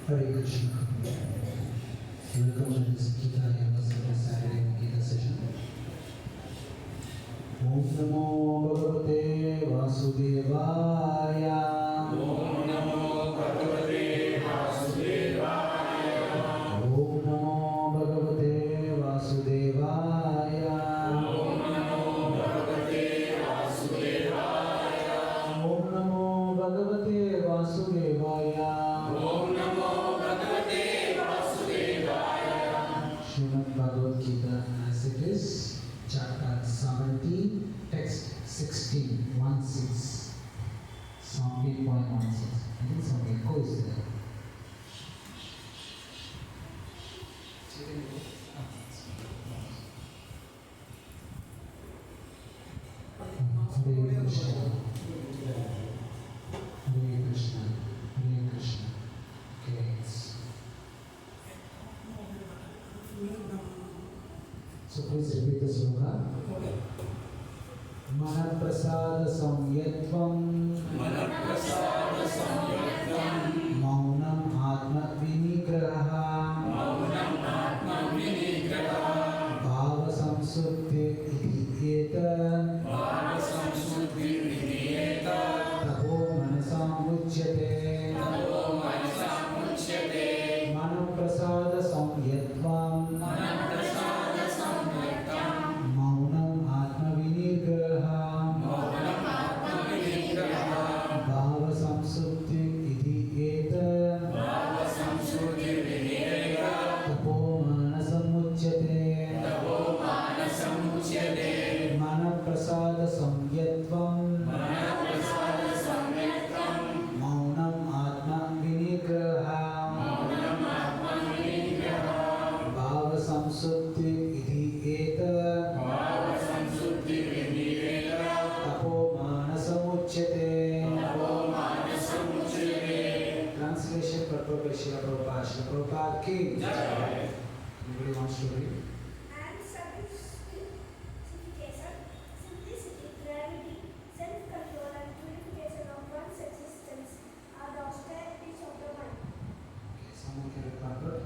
Hare Krishna. Welcome to this Gita Yoga Saturday Gita session. Om Namo Bhagavate Vasudevaya. Om Namo Bhagavate Vasudevaya. Om Namo Bhagavate Vasudevaya. Om Namo Bhagavate Vasudevaya. Om Namo Bhagavate Vasudevaya. Om Namo Bhagavate Vasudevaya. Srimad Bhagavad Gita as it is, chapter 17, text 16, 16. Song 8.16. I think some echo is there. Hare Krishna. Hare Krishna. Hare Krishna. Okay. So please repeat the sloka. Manaprasada samyatvam Manaprasada samyatvam. Maunam atma vinigraha Maunam atma vinigraha. Bhava samsuddhi iti etat Bhava samsuddhi vidiyeta. Tapo manasam uchyate Tapo manasam uchyate. Manaprasada samyatvam Manaprasada samyatvam. Maunam atma vinigraha Maunam atma vinigraha. Bhava samsuddhi iti etat Bhava samsuddhi vidiyeta. Tapo manasam uchyate Tapo manasam uchyate. Manaprasada samyatvam Manaprasada samyatvam. Maunam atma vinigraha Maunam atma vinigraha. Bhava samsuddhi iti etat Bhava samsuddhi vidiyeta. Tapo manasam uchyate. Tapo manasam uchyate. Translation purport by Srila Prabhupada. Srila Prabhupada ki Jai. Anybody wants to read? And simplification, simplicity, gravity, self-control and purification of one's existence are the austerities of the mind. Okay, someone can read purport.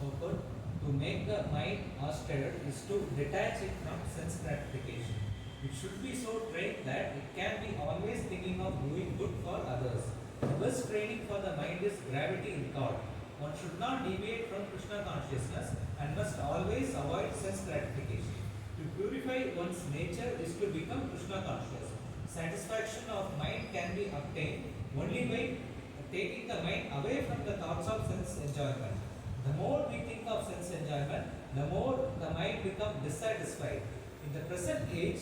Purport: to make the mind austere is to detach it from sense gratification. It should be so trained that it can be always thinking of doing good for others. The best training for the mind is gravity in thought. One should not deviate from Krishna consciousness and must always avoid sense gratification. To purify one's nature is to become Krishna conscious. Satisfaction of mind can be obtained only by taking the mind away from the thoughts of sense enjoyment. The more we think of sense enjoyment, the more the mind becomes dissatisfied. In the present age,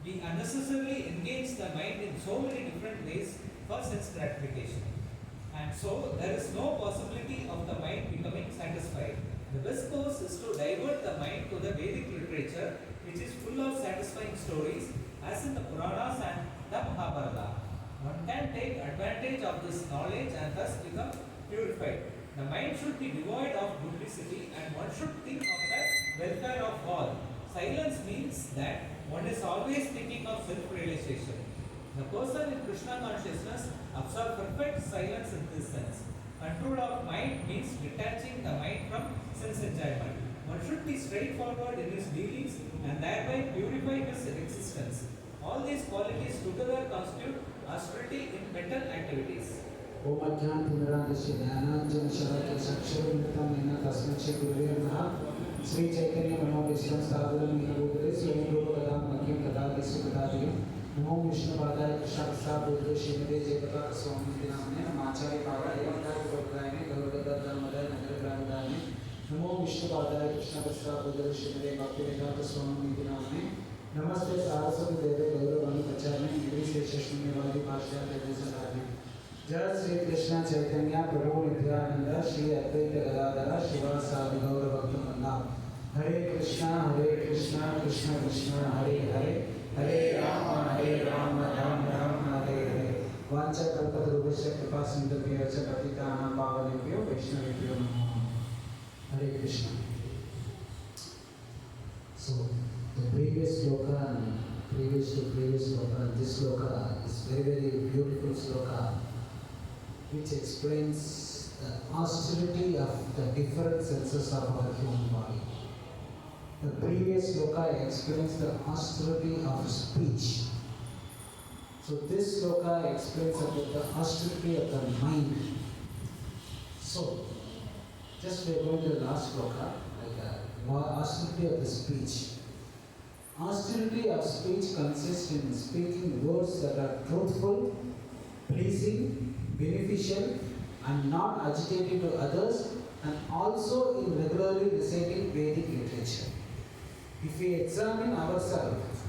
we unnecessarily engage the mind in so many different ways for sense gratification. And so, there is no possibility of the mind becoming satisfied. The best course is to divert the mind to the Vedic literature, which is full of satisfying stories, as in the Puranas and the Mahabharata. One can take advantage of this knowledge and thus become purified. The mind should be devoid of duplicity and one should think of the welfare of all. Silence means that one is always thinking of self-realization. The person in Krishna consciousness observes perfect silence in this sense. Control of mind means detaching the mind from sense enjoyment. One should be straightforward in his dealings and thereby purify his existence. All these qualities together constitute austerity in mental activities. Om Ajnan Punarandasya Dhyananjana Sharaka Saksharamittam Nena Tasmat Shri Gurave Namaha Sri Chaitanya Manobishram Sthaviram Nena Bhutale Swayam Rupa Kadam Makyam Kadadi Sukadadiyam Namo Vishnu Padaya Krishna Prasad Bhutale Srimate Jayapataka Swami Dinamane Namacharya Padaya Vandaya Prabhudayane Gaurada Dharmadaya Nagara Gramudayane Namo Vishnu Padaya Krishna Prasad Bhutale Srimate Bhaktivedanta Swami Dinamane Namaste Saraswati Deve Gauravani Pacharne Nidhi Sheshashmunyavadi Bhashya Devasadhari जय श्री कृष्ण चैतन्य प्रभु नित्यानंद श्री अद्वैत गदाधर शिवासादि गौर भक्तवृंदा हरे कृष्ण कृष्ण कृष्ण हरे हरे हरे राम राम राम हरे हरे वाञ्छाकल्पतरुभ्यश्च कृपा सिन्धुभ्यश्च पतितानां पावनेभ्यो वैष्णवेभ्यो नमः हरे Krishna. So the previous sloka and previous sloka, this sloka is very beautiful sloka. which explains the austerity of the different senses of our human body. The previous sloka explains the austerity of speech. So this sloka explains about the austerity of the mind. So, just we are going to the last sloka, austerity of the speech. Austerity of speech consists in speaking words that are truthful, pleasing, beneficial, and not agitating to others, and also in regularly reciting Vedic literature. If we examine ourselves,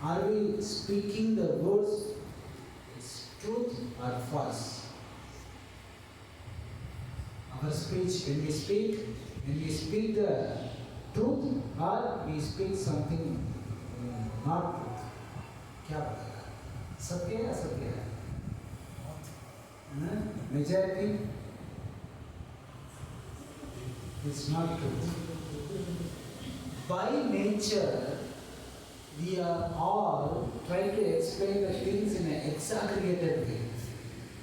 are we speaking the words truth or false? Our speech, when we speak the truth or we speak something not truth. क्या बताएगा? सत्य है असत्य है? Majority is not truth. By nature, we are all trying to explain the things in an exaggerated way.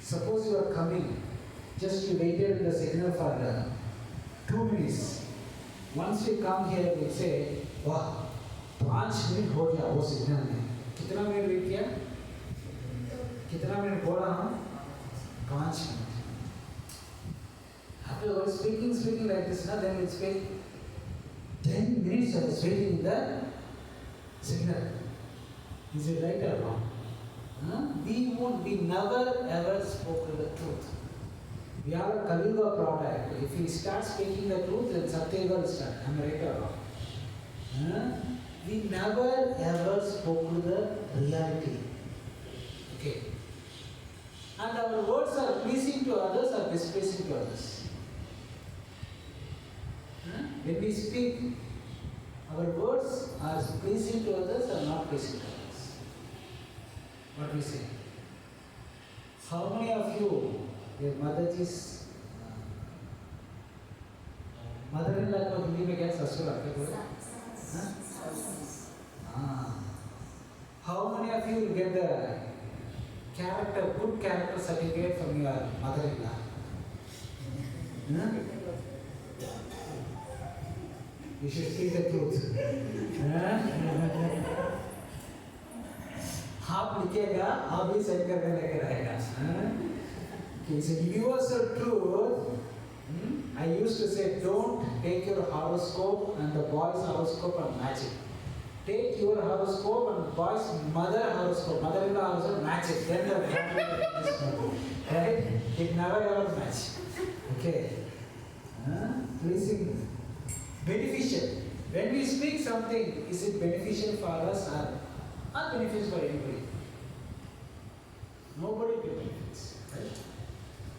Suppose you are coming, just you waited in the signal for 2 minutes. Once you come here, we say, wow, 5 minute हो गया वो signal में. कितना minute wait किया? कितना minute बोला हम? 5 minute. After speaking like this, then we speak 10 minutes I was waiting in the signal. Is it right or wrong? We never ever spoke the truth. We are a Kaliuga product. If we start speaking the truth, then Satyuga will start. Am I right or wrong? We never ever spoke the reality. Okay. And our words are pleasing to others or displeasing to others. When we speak, our words are pleasing to others or not pleasing to others. What we say? How many of you, your mother's mother-in-law को हिंदी में क्या ससुर आपके बोले? How many of you will get the good character certificate from your mother-in-law? You should speak the truth. आप लिखेगा, आप भी सही करके लेकर आएगा. It's a universal truth. I used to say, don't take your horoscope and the boy's horoscope and match it. Take your horoscope and boy's mother-in-law horoscope, match it. Then the family is right? It never ever match. Okay. Pleasing. Beneficial. When we speak something, is it beneficial for us or not beneficial for anybody? Nobody benefits. Right?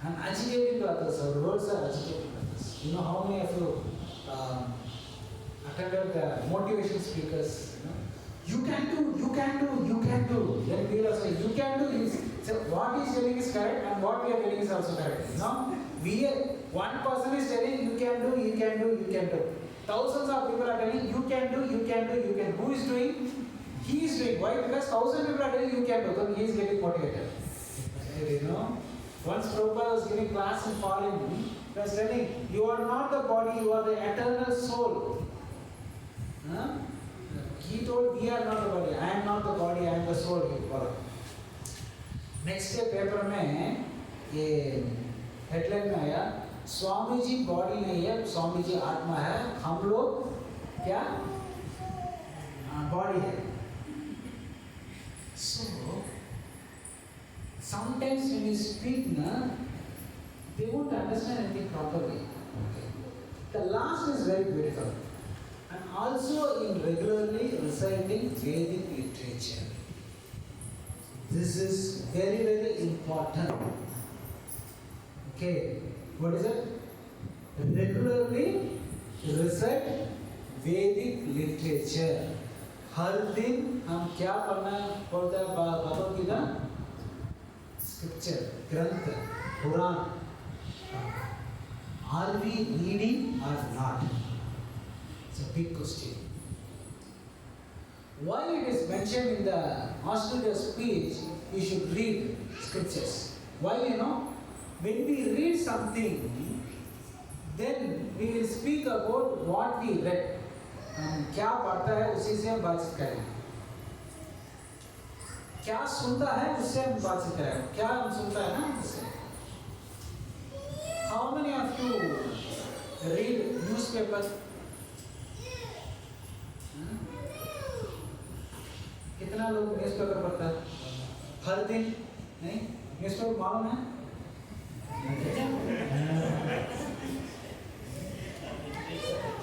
And agitating to others, our words are agitating to others. You know how many of you attended the motivation speakers? You can do. Then people are saying, you can do. So what he is telling is correct and what we are telling is also correct. One person is telling you can do. Thousands of people are telling you can do. Who is doing? He is doing. Why? Because 1,000 people are telling you can do. So he is getting motivated. Once Prabhupada was giving class in foreign, he was telling, you are not the body, you are the eternal soul. He told, we are not the body. I am not the body, I am the soul. Next day paper में ये headline में आया, Swami ji body नहीं है, स्वामी जी आत्मा है, हम लोग क्या body है. So sometimes when you speak, they won't understand anything properly. Okay. The last is very beautiful. And also in regularly reciting Vedic literature. This is very, very important. Okay, what is it? Regularly recite Vedic literature. हर दिन हम क्या पढ़ना पड़ता है Bhagavad Gita? Scripture, ग्रंथ, पुराण. Are we reading or not? It's a big question. Why it is mentioned in the austerity speech, you should read scriptures. Why when we read something, then we will speak about what we read. हम क्या पढ़ता है उसी से हम बातचीत करेंगे. क्या सुनता है उससे हम बातचीत करेंगे. क्या हम सुनता है ना उससे. How many of you read newspaper? कितना लोग न्यूज़पेपर पढ़ता है हर दिन? नहीं, न्यूज़पेपर मालूम है?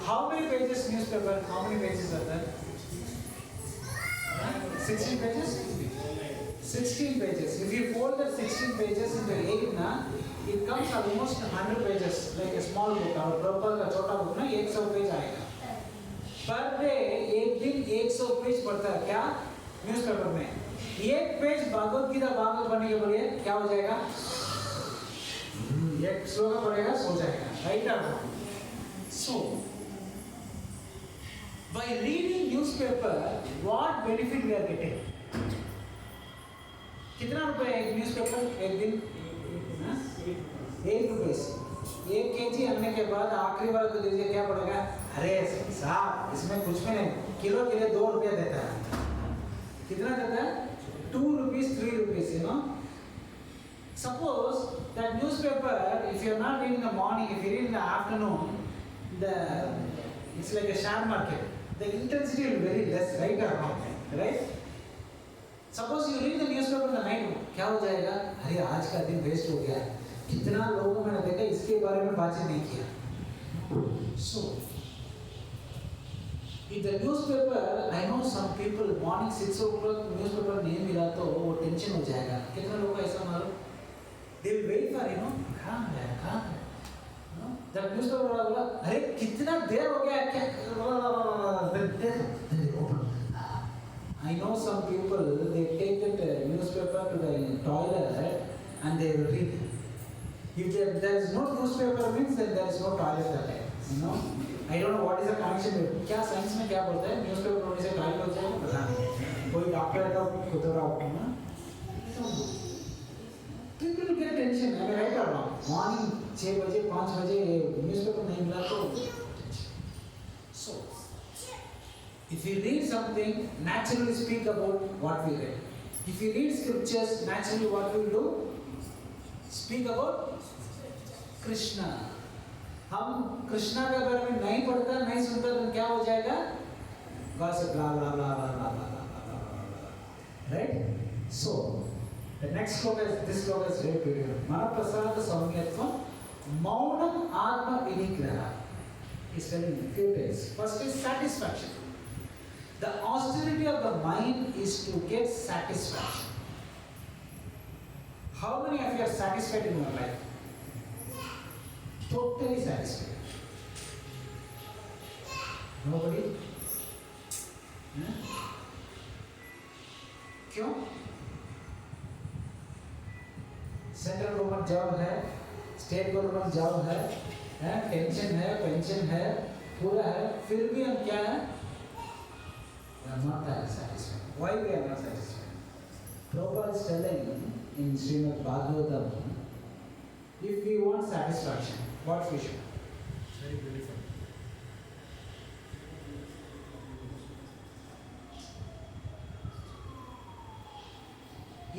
How many pages newspaper? How many pages are there? 16 pages? 16 pages. If you fold the 16 pages into 8 na, it comes almost 100 pages, like a small book. और proper का छोटा book ना 100 पेज आएगा. पर डे एक दिन 100 page पढ़ता है क्या? न्यूज़पेपर में. एक पेज भागवत गीता भागवत पढ़ने के बाद क्या हो जाएगा? एक श्लोक पढ़ेगा सो जाएगा. Right or wrong? So, by reading newspaper, what benefit we are getting? कितना रुपए एक न्यूज़पेपर एक दिन? 1 रुपये. 1 केजी आने के बाद आखिरी वाले को दीजिए क्या पड़ेगा? अरे साहब इसमें कुछ भी नहीं, किलो के लिए 2 रुपया देता है. कितना देता है? 2 rupees, 3 rupees, you know. Suppose that newspaper, if you are not reading in the morning, if you read in the afternoon, it's like a share market. The intensity will be very less, right or wrong? Right? Suppose you read the newspaper in the night, क्या हो जाएगा? अरे आज का दिन waste हो गया. कितना लोगों मैंने देखा इसके बारे में बातचीत नहीं किया. So, in the newspaper, I know some people morning 6 o'clock newspaper नहीं मिला तो वो टेंशन हो जाएगा. कितना लोगों का ऐसा मालूम? They will wait for कहाँ है? That newspaper वाला बोला अरे कितना देर हो गया क्या? Then they open. I know some people they take that newspaper to the toilet and they will read. If there is no newspaper means then there is no toilet that time. You know. I don't know what is the connection. क्या science में क्या बोलता है? Newspaper पढ़ने से toilet हो जाएगा पता नहीं. कोई डॉक्टर का कुतरा होगा ना. People get tension. I mean, right or wrong? Morning 6 बजे 5 बजे न्यूज़पेपर नहीं मिला तो. So, if you read something, naturally speak about what we read. If you read scriptures, naturally what we do? Speak about Krishna. हम कृष्णा के बारे में नहीं पढ़ता नहीं सुनता तो क्या हो जाएगा? Gossip, blah blah blah blah blah blah blah blah. Right? So, the next quote is this quote is very beautiful. Manaprasada Saumyatvam Maunam Atma Vinigraha. He's telling a few things. First is satisfaction. The austerity of the mind is to get satisfaction. How many of you are satisfied in your life? Totally satisfied. Nobody? क्यों? Central government job है, state government job है, tension है, pension है, पूरा है, फिर भी हम क्या है? We are not satisfied. Why we are not satisfied? Prabhupada is telling in Srimad Bhagavatam, if we want satisfaction, what we should? Very beautiful.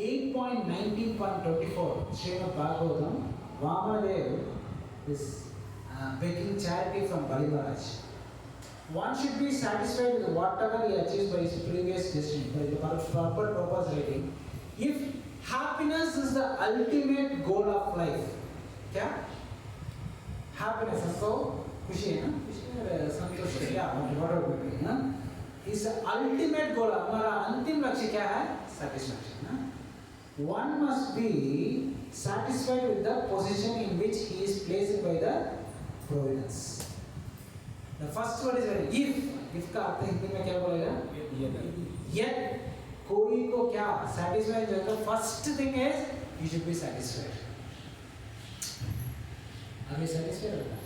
Eight point 19.24 Srimad Bhagavatam, Vamadev is begging charity from Bali Maharaj. One should be satisfied with whatever he achieves by his previous destiny. By the proper purpose writing. If happiness is the ultimate goal of life, क्या? Happiness, हमको खुशी है ना? खुशी है, संतोष है, क्या? whatever it is, ना? Is the ultimate goal. हमारा अंतिम लक्ष्य क्या है? Satisfaction, ना? One must be satisfied with the position in which he is placed by the providence. The first word is if का अर्थ हिंदी में क्या बोलेगा? Yet कोई को क्या satisfied जो तो first thing is you should be satisfied. Are you satisfied or not?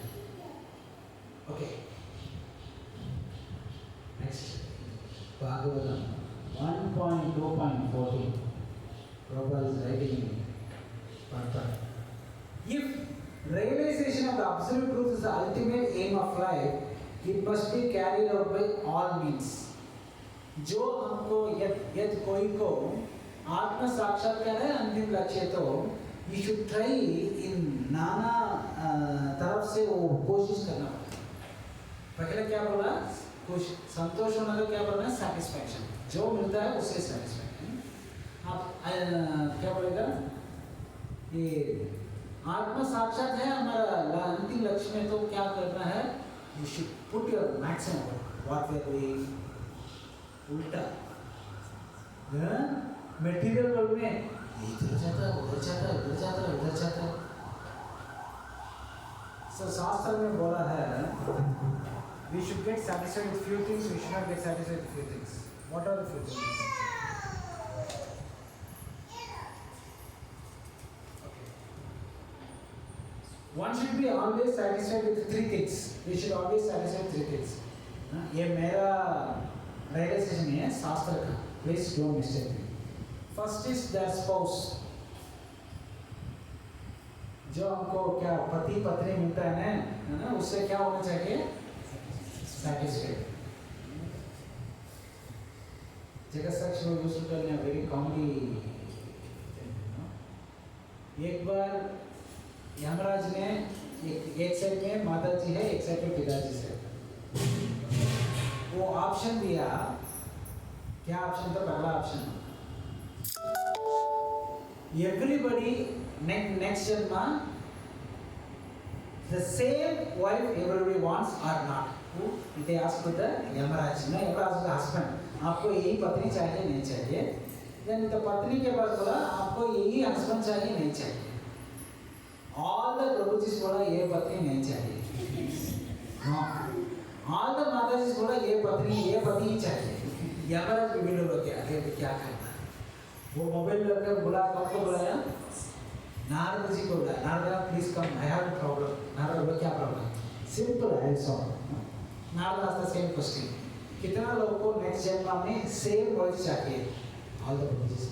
Okay. Next. Bhagavatam 1.2.14. Prabhupada is writing in Purport. Realization of the absolute truth is the ultimate aim of life. It must be carried out by all means. जो हमको यदि कोई को आत्म साक्षात्कार है अंतिम लक्ष्य तो you should try in नाना तरफ से वो कोशिश करना पड़ता है। पहले क्या बोला? कोशिश, संतोष होने का क्या बोलना है? satisfaction. जो मिलता है उससे satisfaction. आप क्या बोलेगा? ये आत्म साक्षात है हमारा अंतिम लक्ष्य में तो क्या करना है? You should put your maximum. What we are doing? उल्टा मटेरियल वर्ल्ड में इधर जाता है उधर जाता है उधर जाता है उधर जाता है। So शास्त्र में बोला है we should get satisfied with few things, we should not get satisfied with few things. What are the few things? Okay. One should be always satisfied with three things. We should always satisfied with three things. ये मेरा realization है शास्त्र का. Please don't mistake me. First is their spouse. जो हमको क्या पति पत्नी मिलता है ना उससे क्या होना चाहिए? Satisfied. जगत साक्ष लोग यूज करने हैं very comedy. एक बार यमराज ने एक साइड में माता जी है एक साइड में पिताजी से वो ऑप्शन दिया। क्या ऑप्शन था? पहला ऑप्शन everybody next जन्म the same wife everybody wants or not. They asked the Yamraj ने यमराज का हस्बैंड आपको यही पत्नी चाहिए नहीं चाहिए? देन तो पत्नी के पास बोला आपको यही हस्बैंड चाहिए नहीं चाहिए? All the प्रभुजी बोला ये पत्नी नहीं चाहिए। All the माताजी बोला ये पति ही चाहिए। यमराज विभिन्न लोग क्या करना? वो मोबाइल लेकर बुला कौन को बुलाया? नारद जी को बुलाया। Narad please come, I have a problem. Narad बोला क्या प्रॉब्लम? सिंपल है सॉल्व। नारद आस्था सेम क्वेश्चन, कितना लोगों को नेक्स्ट जन्म में सेम वर्ड चाहिए? ऑल द प्रभुजी।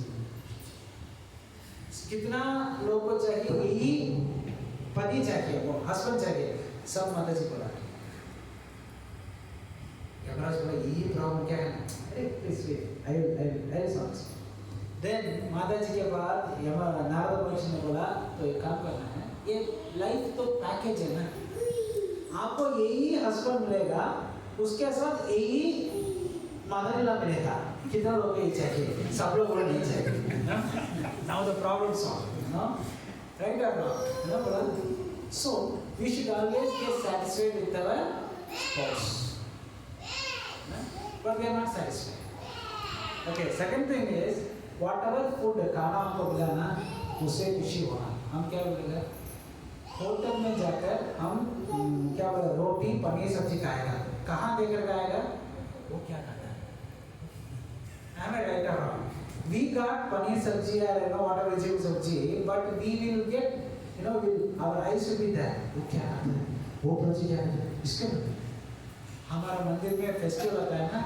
कितना लोगों को चाहिए यही पति चाहिए, वो हस्बैंड चाहिए? सब माता जी बोला। यमराज बोला यही प्रॉब्लम क्या है? अरे please wait, I will solve. Then माता जी के बाद नारद महर्षि ने बोला तो एक काम करना है, ये लाइफ तो पैकेज है ना, आपको यही हस्बैंड मिलेगा उसके साथ यही मदर इन लॉ मिलेगा। कितना लोग ये चाहिए? सब लोग बोला नहीं चाहिए। Now the problem solve, no right और रॉन्ग, नो बोला। So we should always get satisfied with our spouse, but we are not satisfied. Okay, second thing is whatever food खाना हमको मिला ना उससे खुशी होना। हम क्या बोलेंगे? होटल में जाकर हम क्या बोले रोटी पनीर सब्जी खाएगा, कहाँ देकर खाएगा? वो क्या खाता है? Am I right or wrong? We got paneer sabji or whatever vegetable sabji, but we will get our eyes will be there. वो क्या खाता है? वो सब्जी क्या खाता है? इसके हमारा मंदिर में फेस्टिवल आता है ना,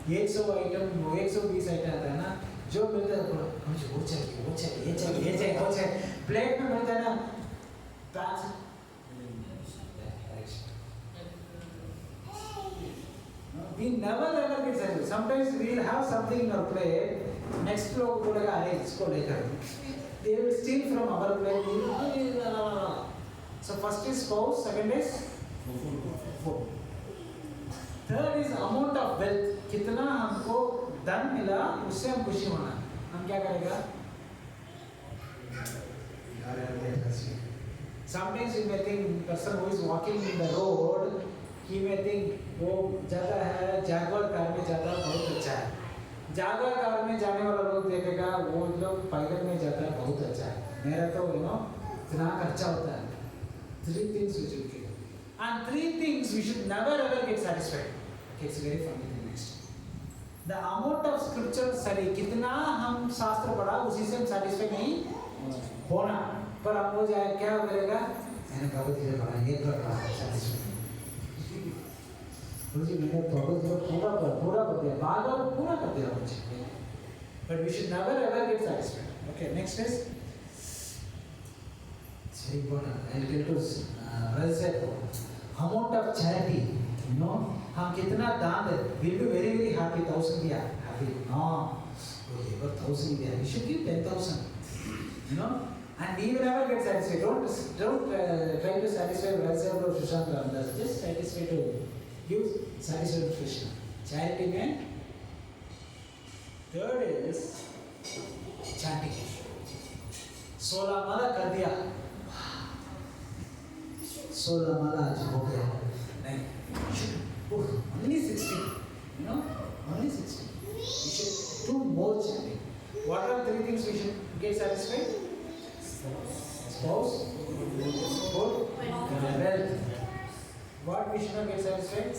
100 आइटम 120 आइटम आता है ना, जो मिलता है मुझे वो चाहिए वो चाहिए ये चाहिए ये चाहिए वो चाहिए, प्लेट में मिलता है ना pack. We never ever get satisfied. Sometimes we will have something in our plate, next लोग बोलेगा अरे इसको लेकर, they will steal from our plate. So first is spouse, second is food. Third is amount of wealth. कितना हमको धन मिला उससे हम खुशी होना। हम क्या करेगा? Sometimes you may think person who is walking in the road, he may think वो जाता है जागवार कार में जाता है बहुत अच्छा है। जागवार कार में जाने वाला लोग देखेगा वो लोग पैदल में जाता है बहुत अच्छा है। मेरा तो इतना खर्चा होता है। Three things we should get, and three things we should never ever get satisfied. It's very funny thing next. The amount of scripture study, कितना हम शास्त्र पढ़ा उसी से हम satisfied नहीं होना, पर हम वो जाए क्या करेगा? मैंने भगवत गीता पढ़ा ये कर रहा है satisfied। मुझे मैंने भगवत गीता पूरा पढ़ दिया, भागवत पूरा पढ़ दिया मुझे। But we should never ever get satisfied. Okay, next is very important. I'll tell to brother said amount of charity. You know, हम कितना दान दे, we'll be very very happy. 1,000 दिया, happy. No, okay, but 1,000 दिया. You should give 10,000. You know, and we will never get satisfied. Don't try to satisfy Rajya or Sushant Ramdas. Just satisfy to give satisfy to Krishna. Charity man. Third is chanting. 16 माला कर दिया, 16 माला आज हो गया, नहीं, only 16, you know, only 16. We should do more chanting. What are 3 things we should get satisfied? Spouse, food, wealth. What we should not get satisfied?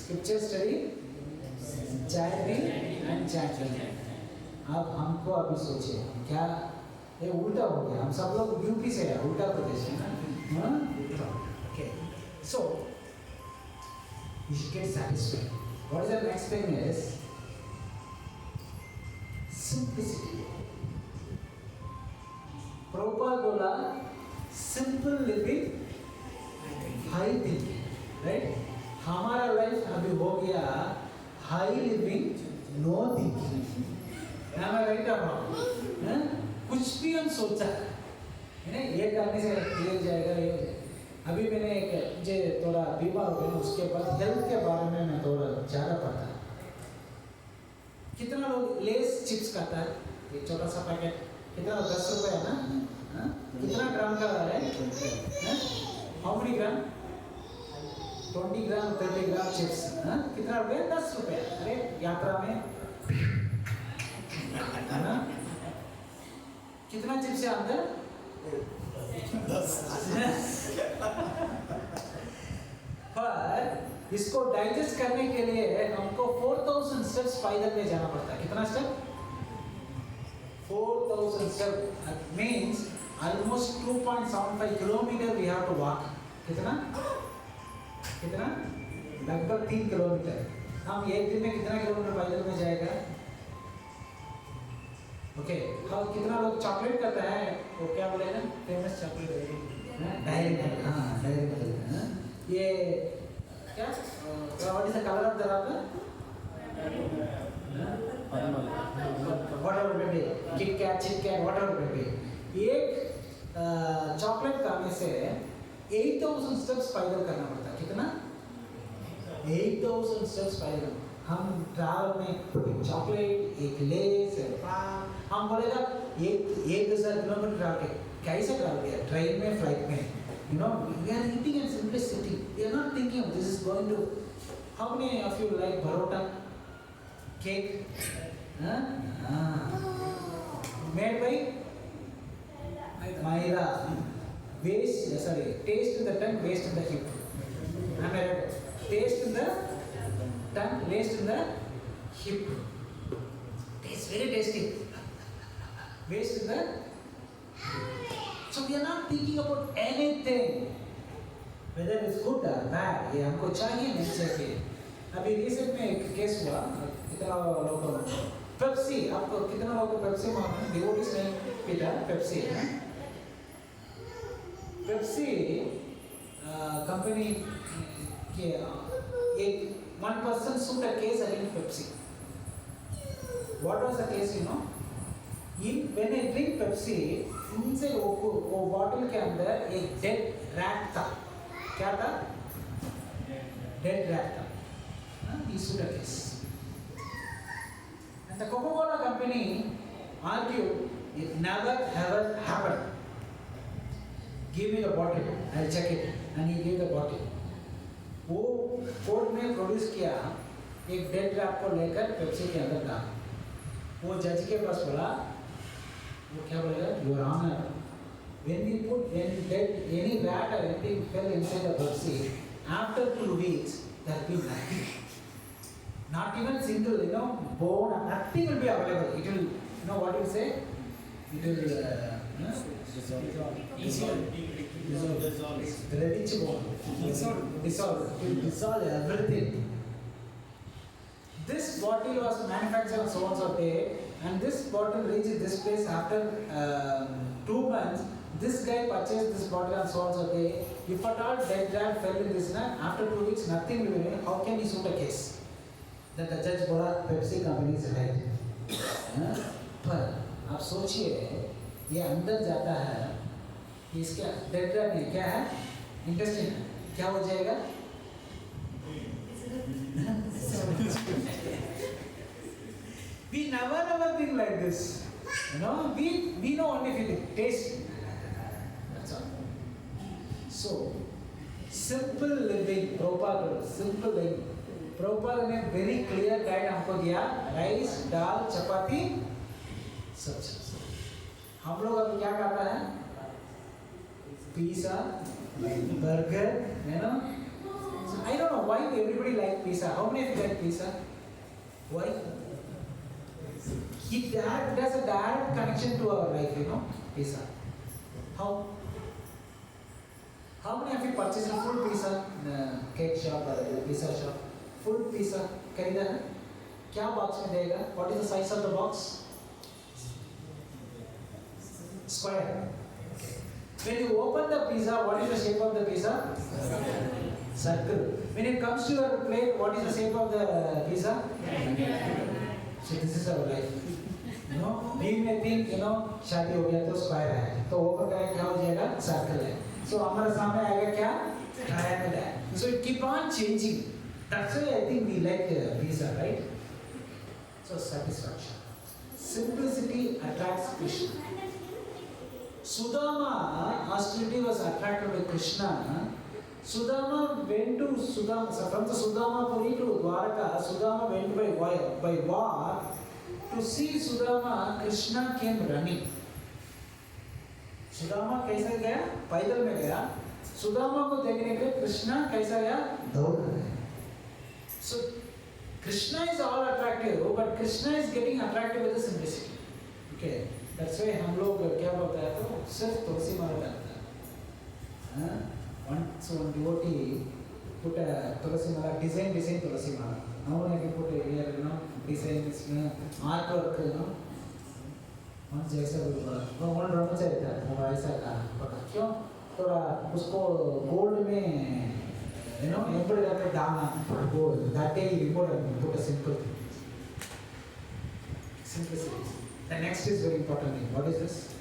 Scripture study, charity and chanting. अब हमको अभी सोचिए क्या ये उल्टा हो गया, हम सब लोग यूपी से हैं, उल्टा प्रदेश है ना, okay, so you should get satisfied. What is the next thing is simplicity. Prabhupada बोला simple living, high thinking, right? हमारा लाइफ अभी हो गया high living, no thinking. Am I right or wrong? कुछ भी हम सोचा है, ये करने से ये हो जाएगा, ये हो जाएगा. अभी मैंने एक मुझे थोड़ा बीमार हो गया, उसके बाद हेल्थ के बारे में मैं थोड़ा ज़्यादा पढ़ता. कितना लोग लेस चिप्स खाता है, ये छोटा सा पैकेट कितना 10 रुपए है ना, कितना ग्राम का है? How many gram? 20 gram 30 gram chips, कितना रुपए? 10 रुपए. अरे यात्रा में है ना, कितना चिप्स है अंदर? 10. पर इसको डाइजेस्ट करने के लिए हमको 4,000 स्टेप्स पैदल में जाना पड़ता है. कितना step? 4,000 step means almost 2.75 kilometre we have to walk. कितना? लगभग 3 किलोमीटर. हम एक दिन में कितना किलोमीटर पैदल में जाएगा? ओके, हाँ, कितना लोग चॉकलेट करता है, वो क्या बोलेगा? फेमस चॉकलेट डायरी मिल्क, हाँ डायरी मिल्क. ये क्या? What is the colour of the rubber? Whatever baby, Kit Kat, whatever baby. एक चॉकलेट खाने से 8,000 स्टेप्स पैदल करना पड़ता है. कितना? 8,000 स्टेप्स पैदल. हम ट्रैवल में एक चॉकलेट, एक लेस, हम बोलेगा एक 1,000 किलोमीटर ट्रैवल कैसे ट्रैवल किया? ट्रेन में, फ्लाइट में. You know, we are eating in simplicity. We are not thinking of this is going to. How many of you like parota? Cake? Made by Maida. Taste in the tongue, waste in the hip. Am I right? Taste in the tongue, waste in the hip. Tastes very tasty. Waste in the. So we are not thinking about anything, whether it's good or bad. ये हमको चाहिए नहीं चाहिए. अभी recent में एक case हुआ, कितना लोगों को पेप्सी, आपको कितना लोगों को पेप्सी मालूम है? डिवोटीज नहीं पीता पेप्सी है. पेप्सी कंपनी के एक 1% sued a case against Pepsi. What was the case, you know? When I drink Pepsi, इनसे वो बॉटल के अंदर एक डेड रैट था. क्या था? डेड रैट था. He sued a case. And the Coca-Cola company argued it never ever happened. Give me the bottle, I'll check it. And he gave the bottle. वो कोर्ट में produce किया, एक dead rat को लेकर Pepsi के अंदर डाला. वो जज के पास बोला, वो क्या बोलेगा? Your Honor, when any rat or anything fell inside the Pepsi, after 2 weeks there will be nothing. Not even single, you know, bone, nothing will be available. It will, you know what you say? It will dissolve everything. This bottle was manufactured on so-and-so day, and this bottle reached this place after 2 months. this guy purchased this bottle and so on so day. If at all that guy fell in this, after 2 weeks nothing will remain. How can he suit a case? That the judge बोला Pepsi company is right. पर आप सोचिए ये अंदर जाता है इसका dead में क्या है इंटेस्टाइन क्या हो जाएगा we never think like this, you know. We know only feeling taste, that's all. So simple living Prabhupada simple living Prabhupada ने very clear guide हमको दिया राइस दाल चपाती सब्जी हम लोग अभी क्या खाता है pizza burger you know. So I don't know why everybody like pizza. How many of you like pizza? Why? There's a direct connection to our life, you know, pizza. How many of you purchased a full pizza in a cake shop or a pizza shop? Full pizza, खरीदा है? क्या box में देगा? What is the size of the box? Square. When you open the pizza, what is the shape of the pizza? Circle. When it comes to your plate, what is the shape of the pizza? So this is our life. You know, we may think, you know, शादी हो गया तो square है, तो ऊपर का क्या हो जाएगा? सर्कल है. So हमारे सामने आएगा क्या? ट्रायंगल है. So it keep on changing. That's why I think we like pizza, right? So satisfaction. Simplicity attracts Krishna. Sudama, austerity was attracted by Krishna. Sudama went to Sudama, from the Sudamapuri to Dwaraka, Sudama went by war. To see Sudama, Krishna came running. Sudama कैसे गया? पैदल में गया. Sudama को देखने के लिए कृष्णा कैसा गया? दौड़ गया. So Krishna is all attractive, but Krishna is getting attractive with the simplicity. Okay, that's why हम लोग क्या बोलते हैं तो सिर्फ तुलसी माला डालते हैं. So one devotee put a tulasi mala, design tulasi mala. Now when I put here, you know, design this artwork, you know. One जैसा भी बोला, वो one ब्रह्मचारी था, वो ऐसा कहा, पता क्यों? थोड़ा उसको gold में, you know, embroidery करके डालना, gold. That day he removed and put a simple thing. Simplicity. The next is very important thing. What is this?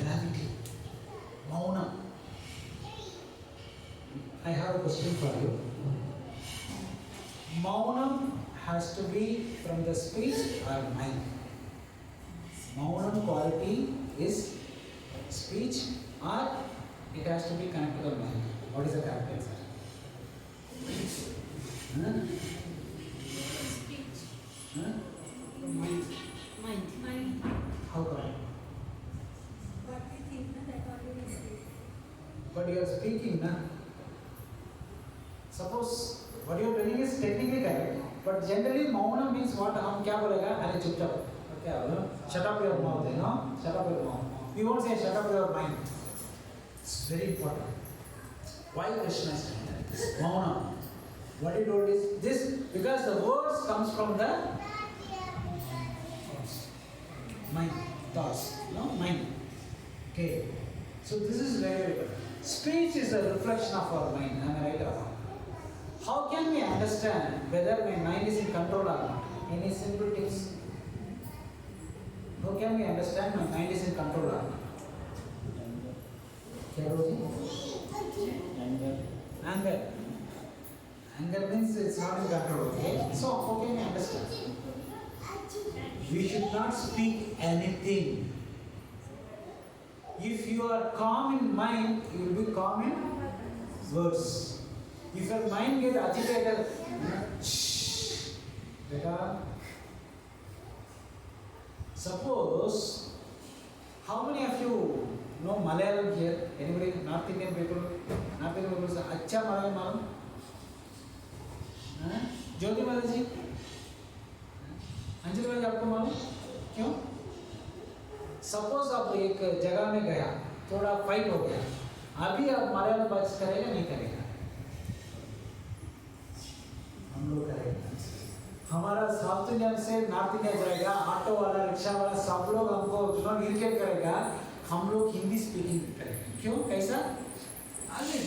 Gravity. Mauna. I have a question for you. Maunam has to be from the speech or mind? Maunam quality is speech or it has to be connected to the mind? What is the correct answer? Speech. Mind. How come? What we think, that what we speak. But you are speaking, na? Suppose what you are doing is technically correct, but generally mauna means what? हम क्या बोलेगा? अरे चुपचाप. क्या बोलो? Shut up your mouth, you know? Shut up your mouth. We won't say shut up your mind. It's very important. Why Krishna is saying that? Mauna. What he told is this because the words comes from the mind, thoughts, no mind. Okay. So this is very good. Speech is a reflection of our mind. Am I right or wrong? How can we understand whether my mind is in control or not? Any simple tips? How can we understand my mind is in control or not? क्या बोलते? Anger. Anger means it's not in control. Okay? So how can we understand? We should not speak anything. If you are calm in mind, you will be calm in words. If your mind gets agitated, shh, beta. Suppose, how many of you know Malayalam here? Anybody? North Indian people? North Indian people say, "Acha Malayalam." ज्योति माता जी, अंजलि भाई आपको मालूम क्यों? Suppose आप एक जगह में गया, थोड़ा फाइट हो गया, अभी आप मलयालम बात करेगा नहीं करेगा? हम लोग करेंगे. हमारा साउथ इंडियन से नॉर्थ इंडिया जाएगा, ऑटो वाला, रिक्शा वाला, सब लोग हमको इरिटेट करेगा, हम लोग हिंदी स्पीकिंग करेंगे। क्यों? कैसा? आगे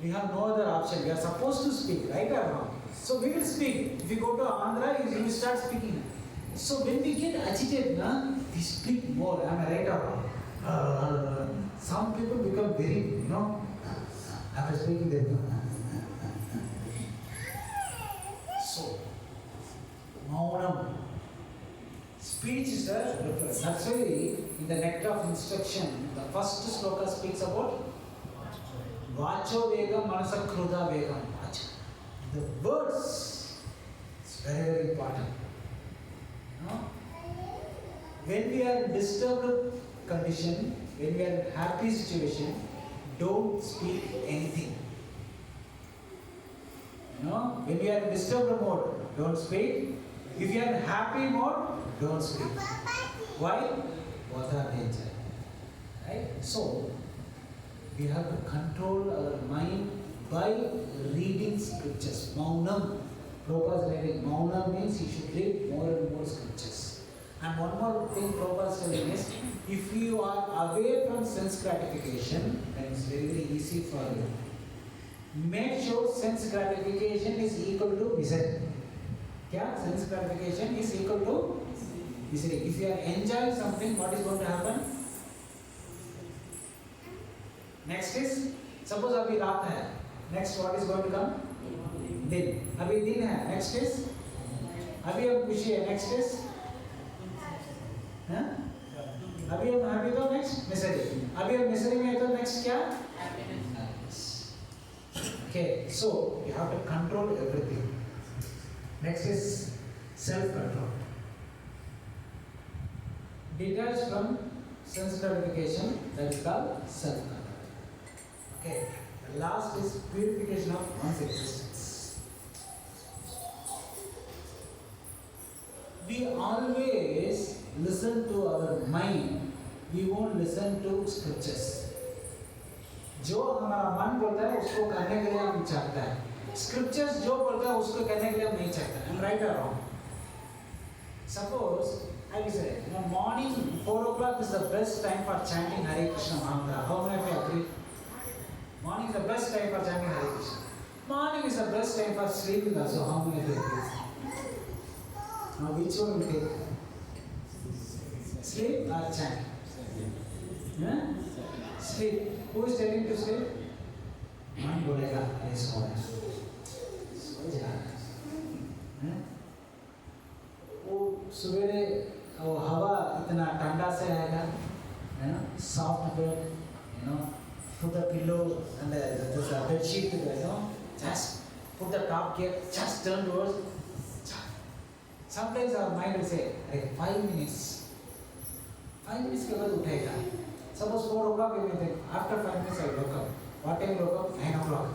we have no other option. We are supposed to speak, right or wrong? So we will speak. If you go to Andhra, you will start speaking. So when we get agitated, we speak more. Am I right or wrong? Some people become very, after speaking they become. So, Maunam. Speech is a reference. That's why in the nectar of instruction, the first sloka speaks about Vacho Vegam Manasa Kruda Vegam. The words is very, very important. When we are in disturbed condition, when we are in happy situation, don't speak anything. When we are in disturbed mode, don't speak. If you are in happy mode, don't speak. Why? Both are danger. Right? So, we have to control our mind by reading scriptures. Maunam. Prabhupada is writing, Maunam means you should read more and more scriptures. And one more thing Prabhupada is telling is, if you are away from sense gratification, then it's very, very easy for you. Make sure sense gratification is equal to misery. Kya? Sense gratification is equal to misery. If you are enjoying something, what is going to happen? Next is, suppose अभी रात है, next what is going to come? दिन. अभी दिन है, next is, अभी हम खुशी है, next is, हाँ? अभी हम happy तो next misery. अभी हम misery में है तो next क्या? Happiness. Okay, so you have to control everything. Next is self-control. Detached from sense gratification, that is called self-control. Okay, the last is purification of one's existence. We always listen to our mind, we won't listen to scriptures. जो हमारा मन बोलता है उसको करने के लिए हम चाहते हैं, scriptures जो बोलता है उसको करने के लिए हम नहीं चाहते. I'm right or wrong? Suppose I will say, morning 4 o'clock is the best time for chanting Hare Krishna Mantra. How many of you agree? Morning is the best time for chanting Hare Krishna. Morning is the best time for sleeping also. How many of you agree? Now which one will take? Sleep or chant? Yeah? Sleep. Who is telling to sleep? Man बोलेगा अरे सो जा. वो सुबेरे वो हवा इतना ठंडा से आएगा, soft bed, put the pillow and the bed sheet, just put the top gear, just turn towards. Sometimes our mind will say, 5 minutes. 5 minutes के बाद उठेगा. Suppose 4 o'clock we may think, after 5 minutes I woke up. What time woke up? 9 o'clock.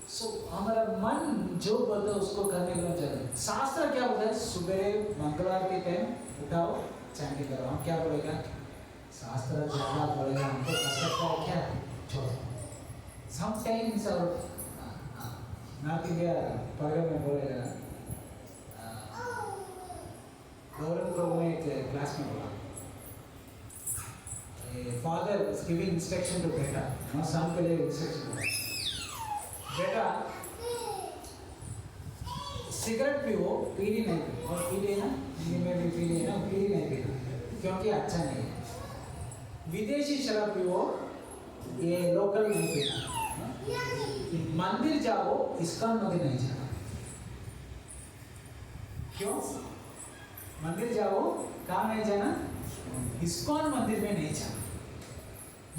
So हमारा मन जो बोलता है उसको करने के लिए चाहिए. शास्त्र क्या बोलता है? सुबह मंगलवार के टाइम उठाओ, चैंटिंग करो. हम क्या बोलेगा? शास्त्र ज्यादा बोलेगा, हमको कर सकता है क्या? छोड़ो. Sometimes our North India program में बोलेगा, गौरव प्रभु ने एक क्लास में बोला, father was giving instruction to बेटा, son के लिए instruction बोला, बेटा सिगरेट पियो, पीली नहीं पी, और पीली ना, में भी पीली है ना, पीली नहीं पीना, क्योंकि अच्छा नहीं है. विदेशी शराब पियो, ये लोकल नहीं पीना. मंदिर जाओ, इस्कॉन मंदिर नहीं जाना. क्यों? मंदिर जाओ, कहाँ नहीं जाना? इस्कॉन मंदिर में नहीं जाना.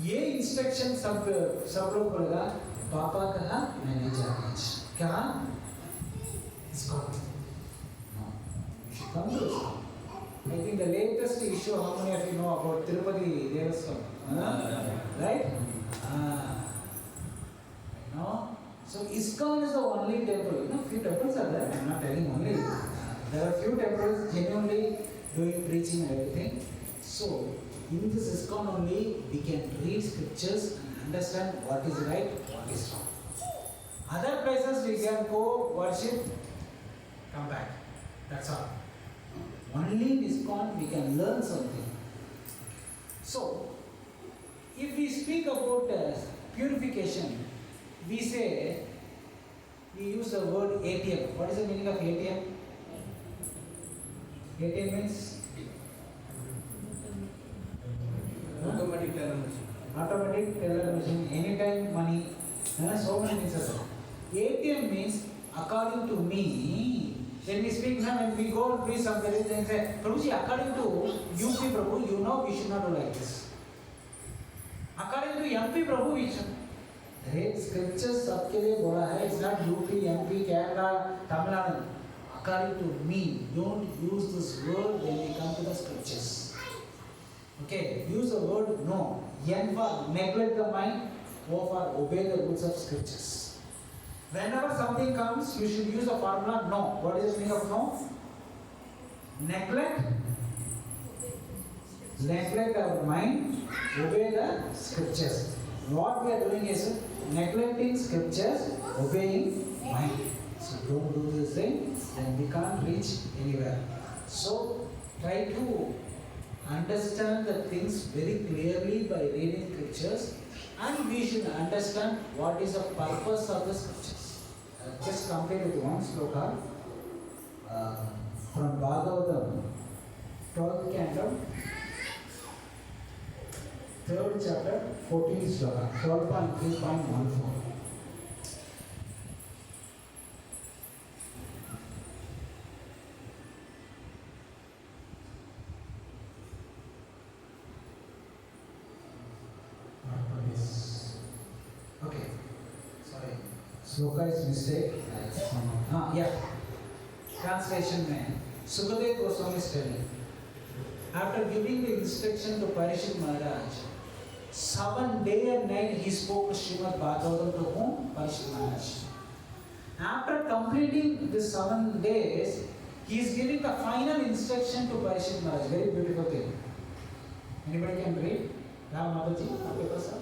ये इंस्ट्रक्शन सब लोग बोलेगा, पापा कहा मैं नहीं जाना. कहाँ? ISKCON. You should come to ISKCON. I think the latest issue, how many of you know about Tirupati Devaswamy? Right? So ISKCON is the only temple. Few temples are there. I'm not telling only. There are few temples genuinely doing preaching and everything. So in this ISKCON only we can read scriptures and understand what is right, what is wrong. Other places we can go worship, come back. That's all. Only in ISKCON we can learn something. So, if we speak about purification, we use the word ATM. What is the meaning of ATM? ATM means Automatic teller machine. automatic teller machine, anytime money. There are so many things. ATM means according to me. When we speak now, when we go and preach somebody, they say, Prabhuji, according to UP Prabhu, you know we should not do like this. According to MP Prabhu, we should. Great scriptures सबके लिए बोला है. It's not UP, MP, Kerala, Tamil Nadu. According to me, don't use this word when we come to the scriptures. Okay, use the word no. N for neglect the mind, O for obey the rules of scriptures. Whenever something comes, you should use the formula no. What is the meaning of no? Neglect our mind, obey the scriptures. What we are doing is neglecting scriptures, obeying mind. So don't do this thing, then we can't reach anywhere. So try to understand the things very clearly by reading scriptures, and we should understand what is the purpose of the scriptures. Just compare with one sloka from Bhagavatam, 12th canto, 3rd chapter, 14th sloka, 12.3.14. Okay, sorry, sloka is mistake. Yeah, translation में Sukadev Goswami is telling, after giving the instruction to Parishit Maharaj, 7 days and night he spoke Srimad Bhagavatam to whom? Parishit Maharaj. After completing the 7 days, he is giving the final instruction to Parishit Maharaj. Very beautiful thing. Anybody can read? Ram Mataji, paper sir.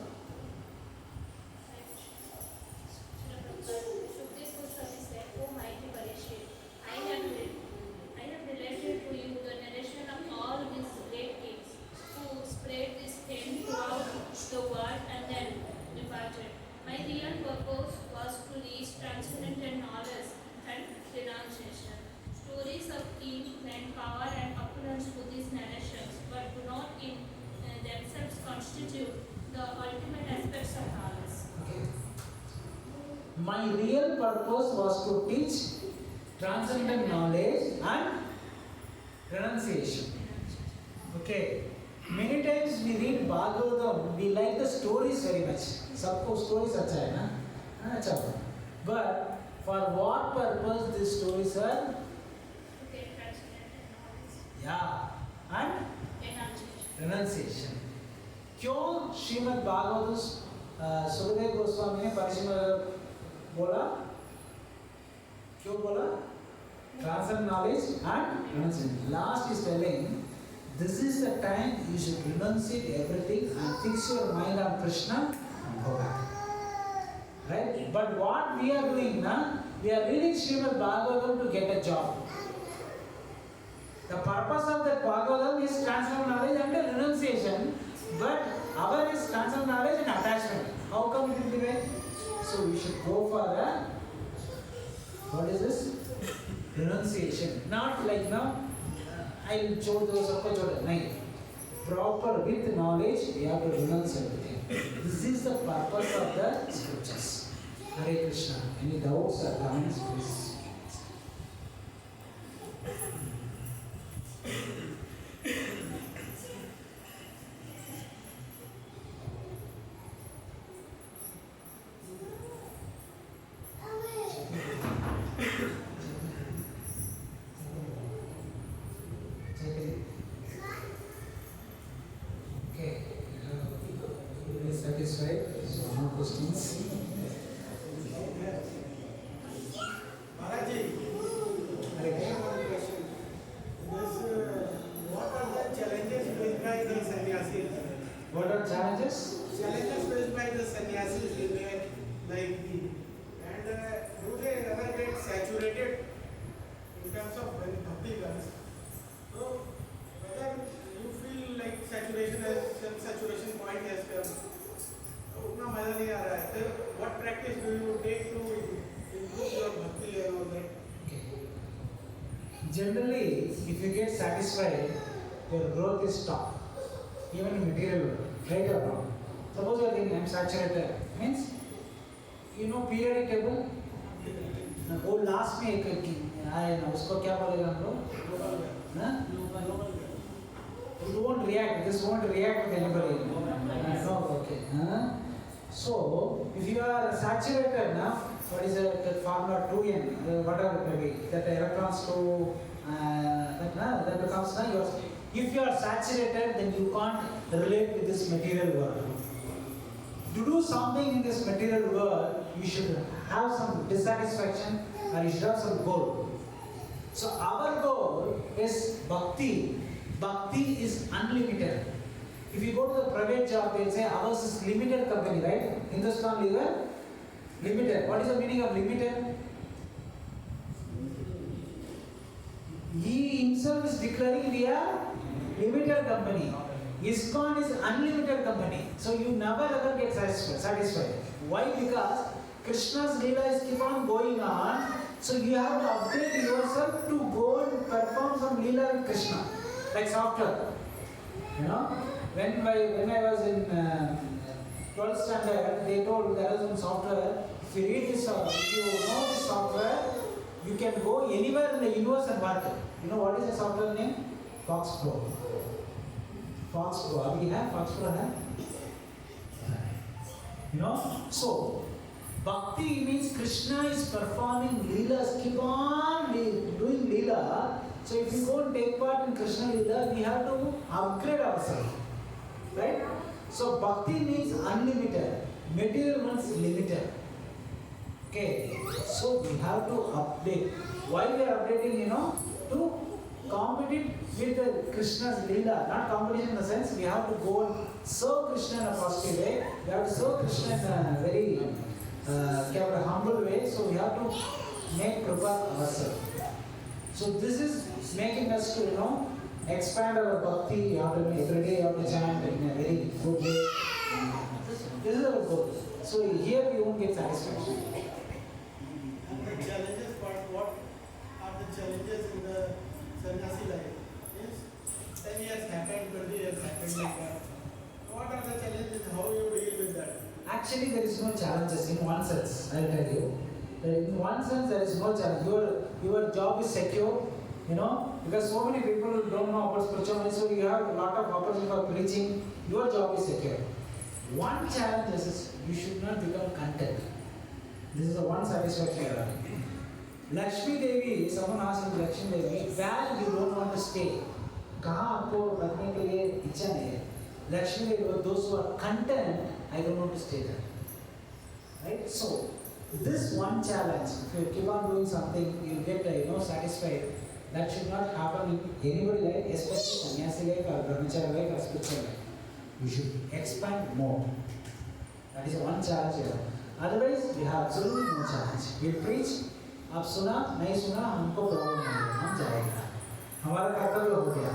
The world and then departed. My real purpose was to reach transcendental knowledge and renunciation. Stories of king, men, power, and opulence to these narrations, but do not in themselves constitute the ultimate aspects of knowledge. Okay. My real purpose was to teach transcendental knowledge and renunciation. Okay. Many times we read Bhagavatam, we like the stories very much. Sabko stories अच्छा है ना? अच्छा. But for what purpose these stories are? To get transcendental knowledge. Yeah, and Renunciation. renunciation. क्यों श्रीमद् भागवत सुखदेव गोस्वामी ने परिश्रम बोला? क्यों बोला? Transcendent knowledge and renunciation. Last is telling, this is the time you should renunciate everything and fix your mind on Krishna and go back. Right? But what we are doing now, we are reading Srimad Bhagavatam to get a job. The purpose of that Bhagavatam is transcendental knowledge and renunciation, but our is transcendental knowledge and attachment. How come it will be right? So we should go for a, what is this? Renunciation. Not like now, I will show those सबको छोड़ नहीं. Proper with knowledge, we have to renounce everything. This is the purpose of the scriptures. Hare Krishna. Any doubts or comments, please? Okay. Is satisfied? So no questions. Maharaji, Hare I have one question. What are the challenges faced by the sannyasis? What are challenges? challenges faced by the sannyasis in their life, and do they ever get saturated in terms of when bhakti comes? So whether you feel like saturation has saturation point has come, उतना मजा नहीं आ रहा है. So what practice do you take to improve your bhakti and all that? Generally, if you get satisfied, your growth is stopped. Even in material world, right or wrong. Suppose you are thinking, I am saturated. Means, you know periodic table? वो last में एक आए ना उसको क्या बोलेगा हम लोग? ना? You won't react. This won't react with anybody. No, okay. So, if you are saturated now, what is that formula 2n? Whatever it may be, that electrons to that becomes now yours. If you are saturated, then you can't relate with this material world. To do something in this material world, you should have some dissatisfaction or you should have some goal. So our goal is bhakti. Bhakti is unlimited. If you go to the private job, they'll say ours is limited company, right? Hindustan Lever, limited. What is the meaning of limited? He himself is declaring we are limited company. ISKCON is unlimited company. So you never ever get satisfied. Why? Because Krishna's Leela is keep on going on. So you have to upgrade yourself to go and perform some Leela with Krishna. Like software. You know? When I was in 12th standard, they told there is some software. If you read this, if you know this software, you can go anywhere in the universe and work. You know what is the software name? Fox Pro. Fox Pro. Are we have Fox Pro? You know? So, Bhakti means Krishna is performing Leelas. Keep on doing Leela. So if you go and take part in Krishna Leela, we have to upgrade ourselves. Right? So Bhakti means unlimited. Material means limited. Okay. So we have to update. Why we are updating, you know? To compete with the Krishna's Leela. Not competition in the sense we have to go and serve Krishna in a positive way. We have to serve Krishna in a very humble way. So we have to make Kripa ourselves. So this is making us to, you know, expand our bhakti. You have to every day you have to chant in a very good way. This is our goal. So here we won't get satisfaction. And the challenges, what are the challenges in the sannyasi life? Yes, 10 years happened, 20 years happened like that. What are the challenges? How you deal with that? Actually, there is no challenges in one sense. I'll tell you. In one sense, there is no challenge. Your job is secure. You know, because so many people don't know about spirituality, so you have a lot of opportunity for preaching. Your job is secure. One challenge is you should not become content. This is the one satisfaction. Lakshmi Devi, someone asked Lakshmi Devi, where you don't want to stay? कहाँ आपको रखने के लिए इच्छा नहीं है? Lakshmi Devi, those who are content, I don't want to stay there. Right? So this one challenge, if you keep on doing something, you get satisfied. That should not happen in anybody's life, especially sannyasi life or brahmacharya life or spiritual life. You should expand more. That is one challenge here. Otherwise, we have absolutely no challenge. We preach, आप सुना नहीं सुना हमको problem नहीं है, हम जाएगा. हमारा कर्तव्य हो गया.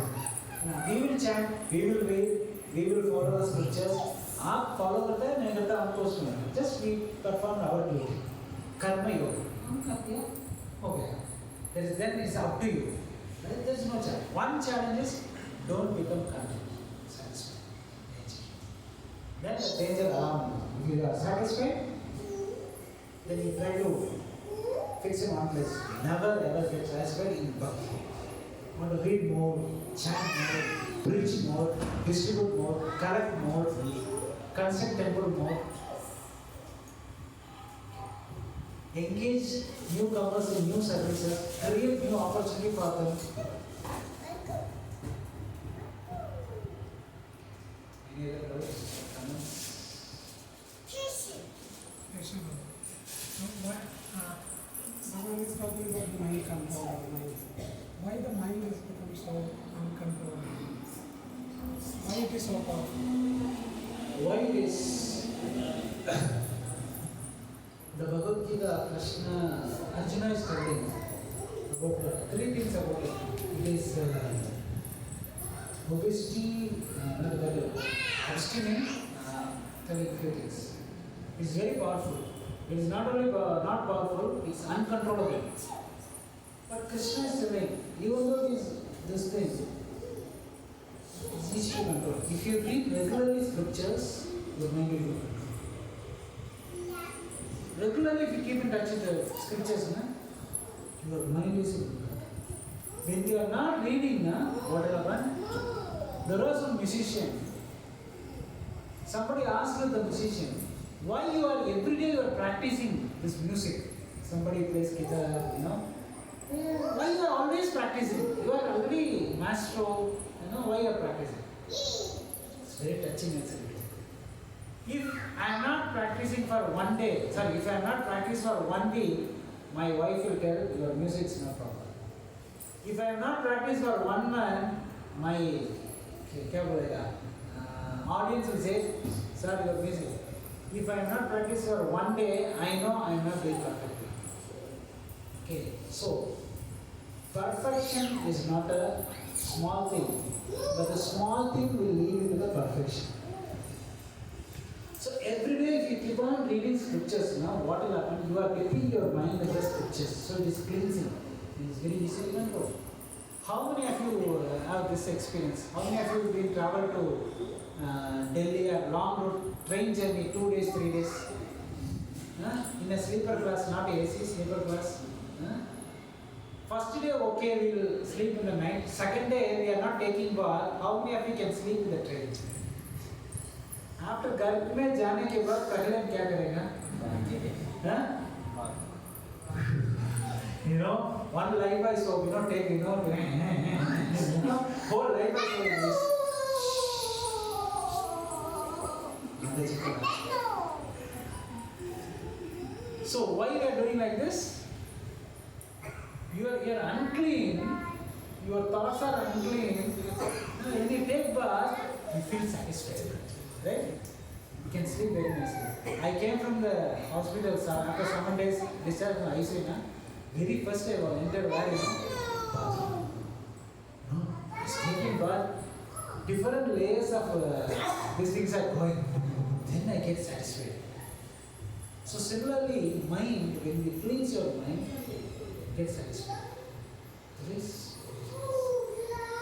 We will chant, we will read, we will follow the scriptures. आप follow करते हैं नहीं करता हमको सुना. Just we perform our duty. कर्म योग. हम कर दिया, हो गया. Then it's up to you. There is no challenge. One challenge is don't become content. Satisfied. Then the danger alarm. If you are satisfied, then you try to fix in one place. Never ever get satisfied in bhakti. You want to read more, chant more, preach more, distribute more, correct more, construct temple more. Engage newcomers in new services, create new opportunity for them. Any other comments? Yes, sir. What Bhagavan is talking about the mind control of the mind. Why the mind has become so uncontrolled? Why it is so powerful? why is the Bhagavad Gita Krishna Arjuna is telling about three things about it. It is obesity, not the abstinence, telling few things. It's very powerful. It is not only not powerful, it's uncontrollable. But Krishna is telling, even though this thing, it's easy to control. If you read regularly scriptures, your mind will be controlled. Regularly, if you keep in touch with the scriptures, your mind is in control. When you are not reading, what will happen? There was some musician. Somebody asked the musician, why you are every day you are practicing this music? Somebody plays guitar, Why you are always practicing? You are already maestro, why you are practicing? It's very touching actually. If I am not practicing for one day, if I am not practicing for one week, my wife will tell your music is not proper. If I am not practicing for 1 month, my audience will say, sir, your music. If I am not practicing for 1 day, I know I am not doing perfectly. Okay, so perfection is not a small thing, but the small thing will lead you to the perfection. So every day if you keep on reading scriptures, what will happen? You are dipping your mind in the scriptures, so it is cleansing. It is very easy to remember. How many of you have this experience? How many of you have been traveled to Delhi, a long road, train journey, 2 days, 3 days? In a sleeper class, not AC, sleeper class. First day, okay, we will sleep in the night. Second day, we are not taking bath. How many of you can sleep in the train? After गर्भ में जाने के बाद पहले हम क्या करेगा? One life by soap, take, whole life by soap is this. So why you are doing like this? You are unclean, your thoughts are unclean. When you take bath, you feel satisfied. Right? You can sleep very nicely. I came from the hospital after 7 days discharged from ICU. Very first day I entered where bath. It's taking bath. Different layers of these things are going. Then I get satisfied. So similarly, mind, when you cleanse your mind, get satisfied. There is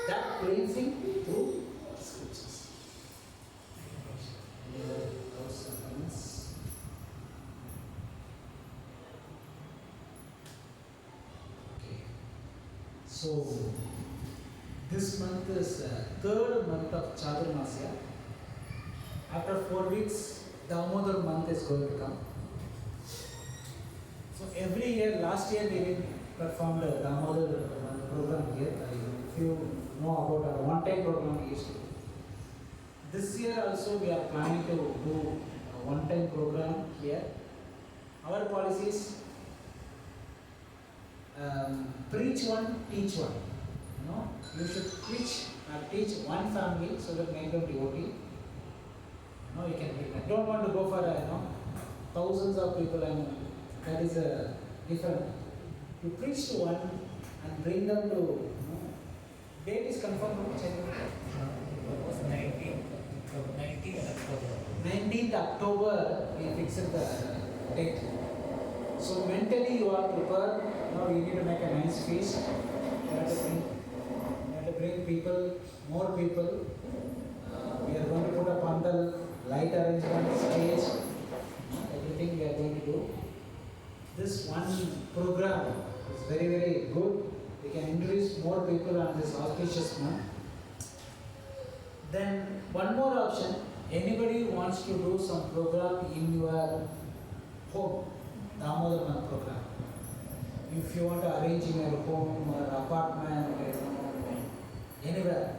that cleansing through scriptures. Okay. So this month is third month of Chaturmasya. After 4 weeks, Damodar month is going to come. So every year, last year we performed a Damodar program here. If you know about our one-time program we used to do. This year also we are planning to do a one-time program here. Our policy is preach one, teach one. You should teach one family so that make them devotee. You can do that. Don't want to go for thousands of people, and that is different. You preach to one and bring them to. Date is confirmed. It was 19th October. 19th October, we fixed the date. So mentally you are prepared. Now you need to make a nice feast. You have to bring people, more people. We are going to put a pandal, light arrangement, stage, everything we are going to do. This one program is very, very good. We can introduce more people on this auspicious month. Then one more option, anybody who wants to do some program in your home, Damodar month program. If you want to arrange in your home or apartment, anywhere.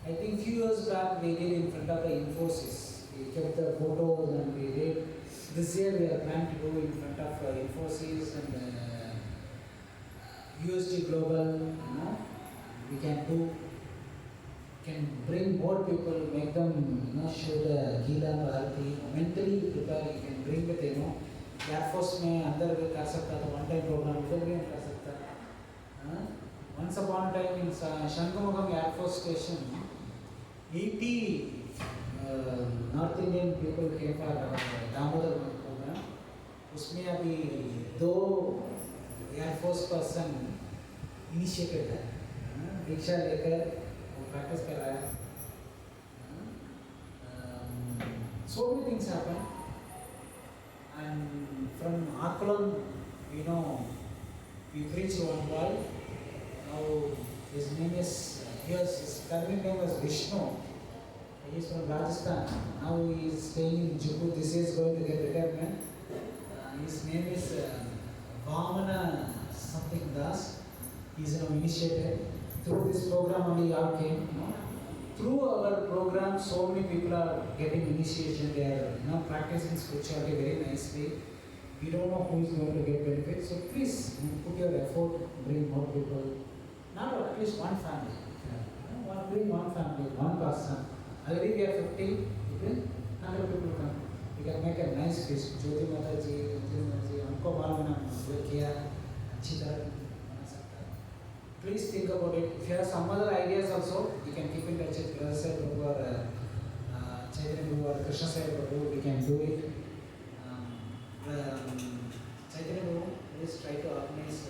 I think few years back we did in front of the Infosys. We kept the photos and we did. This year we are planning to do in front of Infosys and USG Global. We can do can bring more people, make them, show the Gila or Arati, mentally prepare, you can bring with, Air Force में अंदर भी कर सकता था, one time program इधर भी कर सकता था. Once upon a time in Shangamugam Air Force Station, 80 North Indian people came for Damodar program. उसमें अभी 2 Air Force person initiated है, दीक्षा लेकर वो practice कर रहा है. So many things happen. And from Akalam, we preached one boy. Now his name is, his family name was Vishnu. He is from Rajasthan. Now he is staying in Jubu. This is going to get retirement. His name is Vamana something Das. He is now initiated. Through this program only all came. Through our program, so many people are getting initiation. They are practicing spirituality very nicely. We don't know who is going to get benefit. So please put your effort, bring more people. Not at least one family. Bring one family, one person. Already we are 50 people, 100 people come. We can make a nice feast. Jyoti Mata ji, Anjali Mata ji, हमको मालूम है हमने किया अच्छी तरह बना सकता है. Please think about it. If you have some other ideas also, you can keep in touch with Brother Sai Prabhu or Chaitanya Prabhu or Krishna Sai Prabhu. We can do it. Chaitanya Prabhu, please try to organize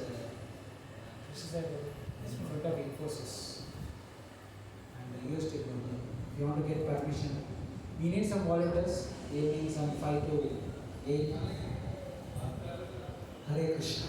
Krishna Sai Prabhu in front of Infosys and use it. If you want to get permission, we need some volunteers. They need some 5 to 8. Hare Krishna.